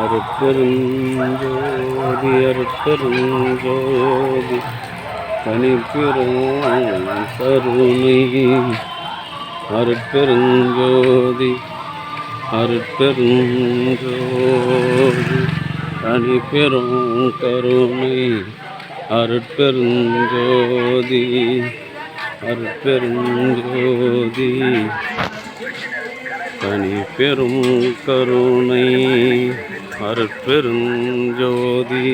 அருட்பெருஞ்சோதி அருட்பெருஞ்சோதி தனிப்பெரும் கருணை அருட்பெருஞ்சோதி அருட்பெருஞ்சோதி தனிப்பெரும் கருணை அருட்பெருஞ்சோதி அருட்பெருஞ்சோதி தனிப்பெரும் கருணை அருட்பெருஞ்சோதி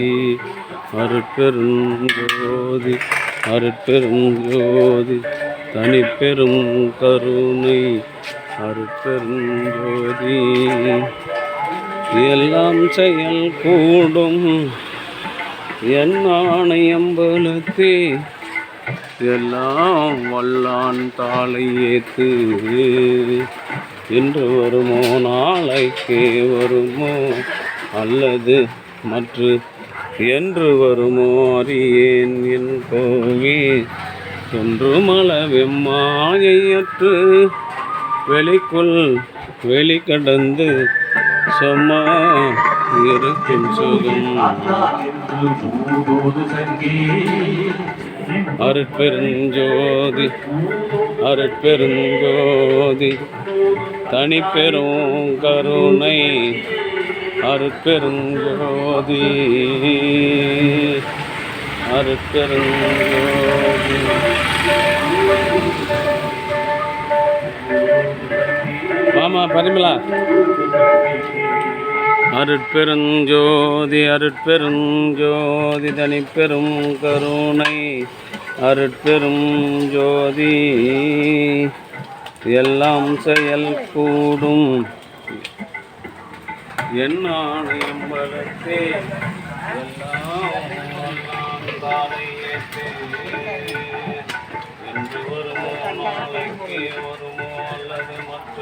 அருட்பெருஞ்சோதி அருட்பெருஞ்சோதி தனிப்பெரும் கருணை அருட்பெருஞ்சோதி எல்லாம் செயல் கூடும் என் ஆணையம்பலத்தே எல்லாம் வல்லான் தாளை ஏத்து இன்று வருமோ நாளைக்கே வருமோ அல்லது மற்ற என்று வருமோ அறியேன் என் கோவே தொன்றுமளவெம்மாயையற்று வெளிக்குள் வெளிக்கடந்து சும்மா இருக்கும் சுகம் அருட்பெருஞ்சோதி அருட்பெருஞ்சோதி தனிப்பெரும் கருணை அருட்பெருஞ்சோதி அருட்பெருஞ்சோதி ஆமா பரிமளா அருட்பெருஞ்சோதி அருட்பெருஞ்சோதி தனிப்பெரும் கருணை அருட்பெரும் ஜோதி எல்லாம் செயல் கூடும் என் ஆணையம் வளர்த்தே எல்லாம் தாரை ஏற்றே என்று வருமோ நாளைக்கு வருமோ அல்லது மற்ற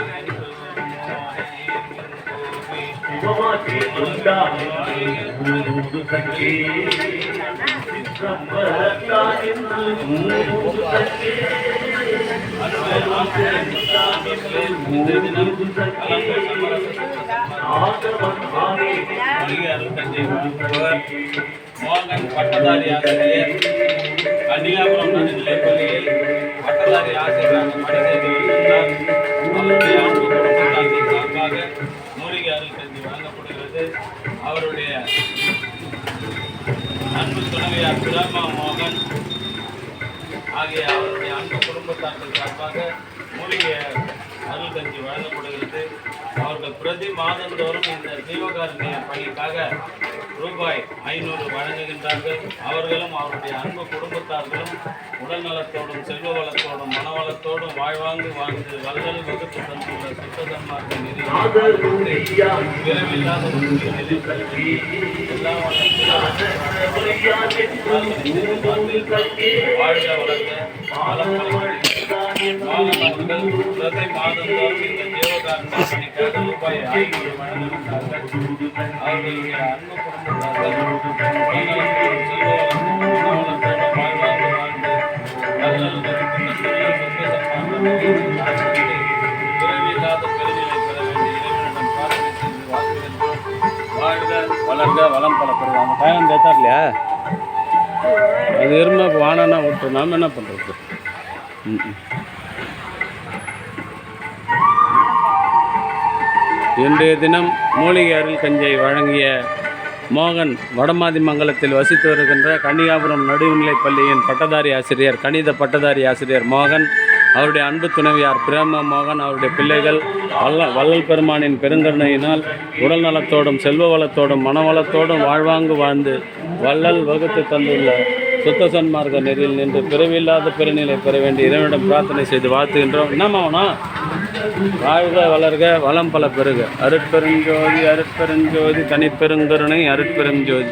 மோகன் பட்டதாரி ஆசிரியர் கன்னியாகுமரி நடுநிலைப்பள்ளியில் பட்டதாரி ஆசிரியராக பணி செய்து வருகின்றார். அவருடைய அன்பு குடும்பத்தார்கள் சார்பாக மூலிகை அருள் கஞ்சி வழங்கப்படுகிறது. அவருடைய அன்பு துணைவியார் பிரம்மா மோகன் ஆகிய அவருடைய அன்பு குடும்பத்தார்கள் சார்பாக மூலிகை அருள் கஞ்சி வழங்கப்படுகிறது. அவர்கள் பிரதி மாதந்தோறும் இந்த ஜீவகாருண்ய பணிக்காக ரூபாய் 500 வழங்குகின்றார்கள். அவர்களும் அவருடைய அன்பு குடும்பத்தார்களும் உடல் நலத்தோடும் செல்வ வளத்தோடும் மனவளத்தோடும் வாழ்வாங்கு வாழ்ந்து வல்லல் வகுத்து தந்துள்ள சுத்ததன்மார்க்க நிதி விரைவில்லாத வாழ்க வளர்க்க பிரதி மாதந்தோறும் இந்த ஜீவகாருண்ய பணிக்காக ரூபாய் 500 வழங்குகின்றார்கள். அவர்களுடைய அன்பு வளர்க வளம் பல பெறுது. அவங்க டைம் பேத்தார் இல்லையா, அது எருமை வானா விட்டு நாம் என்ன பண்ணுறது. இன்றைய தினம் மூலிகை அருள் கஞ்சை வழங்கிய மோகன் வடமாதிமங்கலத்தில் வசித்து வருகின்ற கன்னியாகுமரி நடுநிலைப் பள்ளியின் பட்டதாரி ஆசிரியர் கணித பட்டதாரி ஆசிரியர் மோகன், அவருடைய அன்பு துணைவியார் பிரேம மோகன், அவருடைய பிள்ளைகள் வள்ளல் பெருமானின் பெருங்கருணையினால் உடல் நலத்தோடும் செல்வ வளத்தோடும் மனவளத்தோடும் வாழ்வாங்கு வாழ்ந்து வள்ளல் வகுத்து தந்துள்ள சுத்த சன்மார்க்க நெறியில் நின்று பிறவில்லாத பெருநிலை பெற வேண்டிய இறைவனிடம் பிரார்த்தனை செய்து வாழ்த்துகின்றோம். என்னமாவனா வாழ்க வளர்க வளம் பல பெருக. அருட்பெருஞ்சோதி அருட்பெருஞ்சோதி தனிப்பெருங்கருணை அருட்பெருஞ்சோதி.